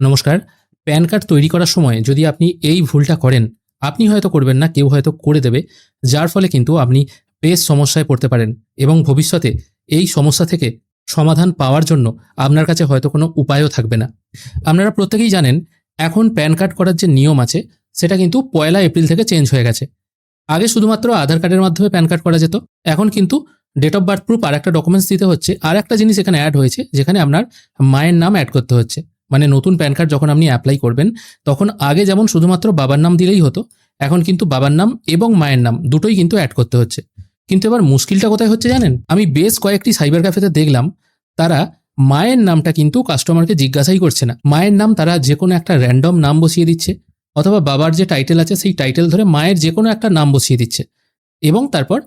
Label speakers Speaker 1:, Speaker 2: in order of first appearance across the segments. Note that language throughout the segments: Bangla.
Speaker 1: নমস্কার। প্যান কার্ড তৈরি করার সময় যদি আপনি এই ভুলটা করেন, আপনি হয়তো করবেন না, কেউ হয়তো করে দেবে। যার ফলে কিন্তু আপনি বেশ সমস্যায় পড়তে পারেন এবং ভবিষ্যতে এই সমস্যা থেকে সমাধান পাওয়ার জন্য আপনার কাছে হয়তো কোনো উপায়ও থাকবে না। আপনারা প্রত্যেকেই জানেন, এখন প্যান কার্ড করার যে নিয়ম আছে, সেটা কিন্তু 1লা এপ্রিল থেকে চেঞ্জ হয়ে গেছে। আগে শুধুমাত্র আধার কার্ডের মাধ্যমে প্যান কার্ড করা যেত। এখন কিন্তু ডেট অফ বার্থ প্রুফ আর একটা ডকুমেন্টস দিতে হচ্ছে। আর একটা জিনিস এখানে অ্যাড হয়েছে, যেখানে আপনার মায়ের নাম অ্যাড করতে হচ্ছে। মানে নতুন প্যান কার্ড যখন আপনি অ্যাপ্লাই করবেন, তখন আগে যেমন শুধুমাত্র বাবার নাম দিলেই হতো, এখন কিন্তু বাবার নাম এবং মায়ের নাম দুটোই কিন্তু অ্যাড করতে হচ্ছে। কিন্তু এবার মুশকিলটা কোথায় হচ্ছে জানেন? আমি বেশ কয়েকটি সাইবার ক্যাফেতে দেখলাম, তারা মায়ের নামটা কিন্তু কাস্টমারকে জিজ্ঞাসাই করছে না। মায়ের নাম তারা যে কোনো একটা র্যান্ডম নাম বসিয়ে দিচ্ছে, অথবা বাবার যে টাইটেল আছে সেই টাইটেল ধরে মায়ের যে কোনো একটা নাম বসিয়ে দিচ্ছে এবং তারপর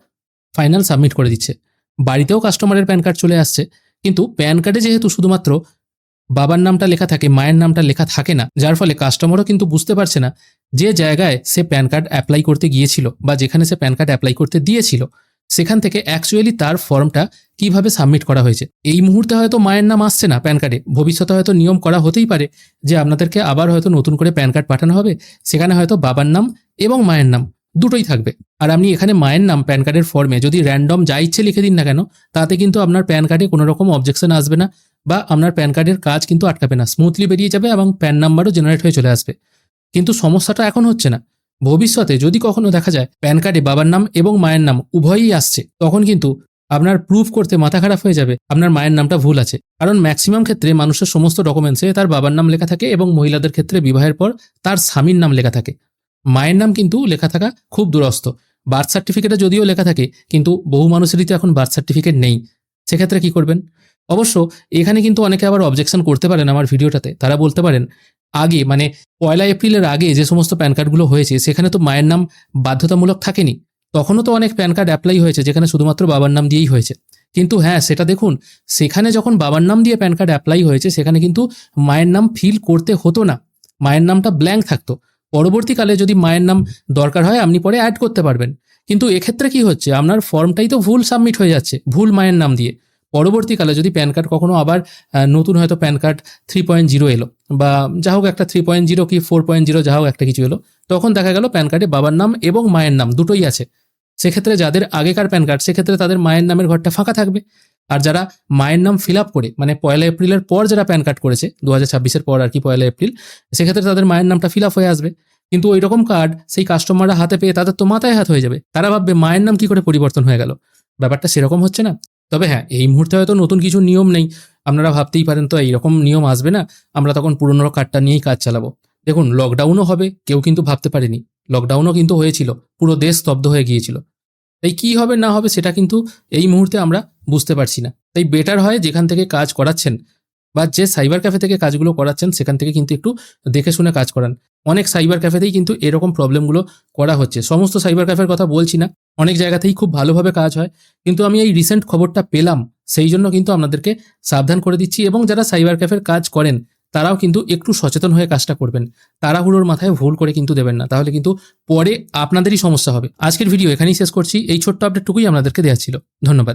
Speaker 1: ফাইনাল সাবমিট করে দিচ্ছে। বাড়িতেও কাস্টমারের প্যান কার্ড চলে আসছে, কিন্তু প্যান কার্ডে যেহেতু শুধুমাত্র বাবার নামটা লেখা থাকে, মায়ের নামটা লেখা থাকে না, যার ফলে কাস্টমারও কিন্তু বুঝতে পারছে না যে জায়গায় সে প্যান কার্ড অ্যাপ্লাই করতে গিয়েছিল বা যেখানে সে প্যান কার্ড অ্যাপ্লাই করতে দিয়েছিল, সেখান থেকে অ্যাকচুয়ালি তার ফর্মটা কিভাবে সাবমিট করা হয়েছে। এই মুহূর্তে হয়তো মায়ের নাম আসছে না প্যান কার্ডে, ভবিষ্যতে হয়তো নিয়ম করা হতেই পারে যে আপনাদেরকে আবার হয়তো নতুন করে প্যান কার্ড পাঠানো হবে, সেখানে হয়তো বাবার নাম এবং মায়ের নাম দুটোই থাকবে। আর আপনি এখানে মায়ের নাম প্যান কার্ডের ফর্মে যদি র্যান্ডম যা ইচ্ছে লিখে দিন না কেন, তাতে কিন্তু আপনার প্যান কার্ডে কোনো রকম অবজেকশন আসবে না বা আপনার প্যান কার্ডের কাজ কিন্তু আটকাবে না, স্মুথলি বেরিয়ে যাবে এবং প্যান নাম্বারও জেনারেট হয়ে চলে আসবে। কিন্তু সমস্যাটা এখন হচ্ছে না। ভবিষ্যতে যদি কখনো দেখা যায় প্যান কার্ডে বাবার নাম এবং মায়ের নাম উভয়ই আসছে, তখন কিন্তু আপনার প্রুফ করতে মাথা খারাপ হয়ে যাবে আপনার মায়ের নামটা ভুল আছে। কারণ ম্যাক্সিমাম ক্ষেত্রে মানুষের সমস্ত ডকুমেন্টসে তার বাবার নাম লেখা থাকে এবং মহিলাদের ক্ষেত্রে বিবাহের পর তার স্বামীর নাম লেখা থাকে। মায়ের নাম কিন্তু লেখা থাকা খুব দুরস্ত। বার্থ সার্টিফিকেটে যদিও লেখা থাকে, কিন্তু বহু মানুষেরই তো এখন বার্থ সার্টিফিকেট নেই। সেক্ষেত্রে কি করবেন? অবশ্য এখানে কিন্তু অনেকে আবার অবজেকশন করতে পারেন আমার ভিডিওটাতে। তারা বলতে পারেন, আগে মানে 1লা এপ্রিলের আগে যে সমস্ত প্যান কার্ডগুলো হয়েছে, সেখানে তো মায়ের নাম বাধ্যতামূলক থাকেনি। তখনও তো অনেক প্যান কার্ড অ্যাপ্লাই হয়েছে যেখানে শুধুমাত্র বাবার নাম দিয়েই হয়েছে। কিন্তু হ্যাঁ, সেটা দেখুন, সেখানে যখন বাবার নাম দিয়ে প্যান কার্ড অ্যাপ্লাই হয়েছে, সেখানে কিন্তু মায়ের নাম ফিল করতে হতো না। মায়ের নামটা ব্ল্যাঙ্ক থাকতো। পরবর্তীকালে যদি মায়ের নাম দরকার হয়, আপনি পরে অ্যাড করতে পারবেন। কিন্তু এক্ষেত্রে কি হচ্ছে, আপনার ফর্মটাই তো ভুল সাবমিট হয়ে যাচ্ছে ভুল মায়ের নাম দিয়ে। পরবর্তীকালে যদি প্যান কার্ড কখনো আবার নতুন হয়তো প্যান কার্ড 3.0 এলো, বা যা হোক একটা 3.0 কি 4.0 যা হোক একটা কিছু এলো, তখন দেখা গেল প্যান কার্ডে বাবার নাম এবং মায়ের নাম দুটোই আছে। সেক্ষেত্রে যাদের আগেকার প্যান কার্ড, সেক্ষেত্রে তাদের মায়ের নামের ঘরটা ফাঁকা থাকবে। আর যারা মায়ের নাম ফিল আপ করে, মানে 1লা এপ্রিলের পর যারা প্যান কার্ড করেছে, 2026-এর পর আর কি 1লা এপ্রিল, সেক্ষেত্রে তাদের মায়ের নামটা ফিল আপ হয়ে আসবে। কিন্তু ওই রকম কার্ড সেই কাস্টমাররা হাতে পেয়ে তাদের তো মাথায় হাত হয়ে যাবে। তারা ভাববে মায়ের নাম কি করে পরিবর্তন হয়ে গেল। ব্যাপারটা সেরকম হচ্ছে না। তবে হ্যাঁ, এই মুহূর্তে হয়তো নতুন কিছু নিয়ম নেই। আপনারা ভাবতেই পারেন তো এইরকম নিয়ম আসবে না, আমরা তখন পুরনো কার্ডটা নিয়েই কাজ চালাবো। দেখুন, লকডাউনও হবে কেউ কিন্তু ভাবতে পারেনি। লকডাউনও কিন্তু হয়েছিল, পুরো দেশ স্তব্ধ হয়ে গিয়েছিল। তাই কি হবে না হবে সেটা কিন্তু এই মুহূর্তে আমরা বুঝতে পারছি না। তাই বেটার হয় যেখান থেকে কাজ করাচ্ছেন বা যে সাইবার ক্যাফে থেকে কাজগুলো করাচ্ছেন, সেখান থেকে কিন্তু একটু দেখে শুনে কাজ করান। অনেক সাইবার ক্যাফেতেই কিন্তু এরকম প্রবলেমগুলো করা হচ্ছে। সমস্ত সাইবার ক্যাফের কথা বলছি না, অনেক জায়গাতেই খুব ভালোভাবে কাজ হয়। কিন্তু আমি এই রিসেন্ট খবরটা পেলাম, সেই জন্য কিন্তু আপনাদেরকে সাবধান করে দিচ্ছি। এবং যারা সাইবার ক্যাফের কাজ করেন, তারাও কিন্তু একটু সচেতন হয়ে কাজটা করবেন। তাড়াহুড়োর মাথায় ভুল করে কিন্তু দেবেন না, তাহলে কিন্তু পরে আপনাদেরই সমস্যা হবে। আজকের ভিডিও এখানেই শেষ করছি। এই ছোট্ট আপডেটটুকুই আপনাদেরকে দেওয়া ছিল। ধন্যবাদ।